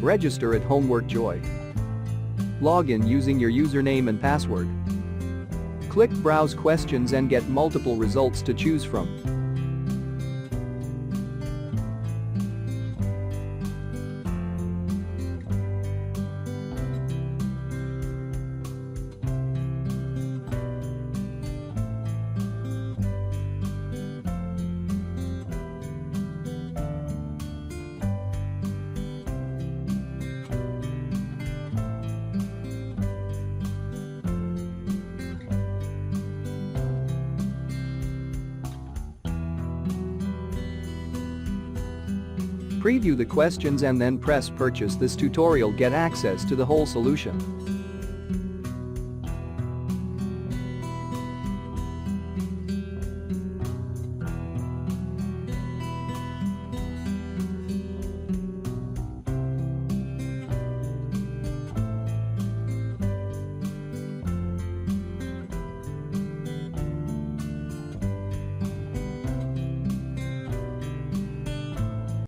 Register at Homework Joy. Log in using your username and password. Click Browse Questions and get multiple results to choose from. Preview the questions and then press Purchase. This tutorial get access to the whole solution.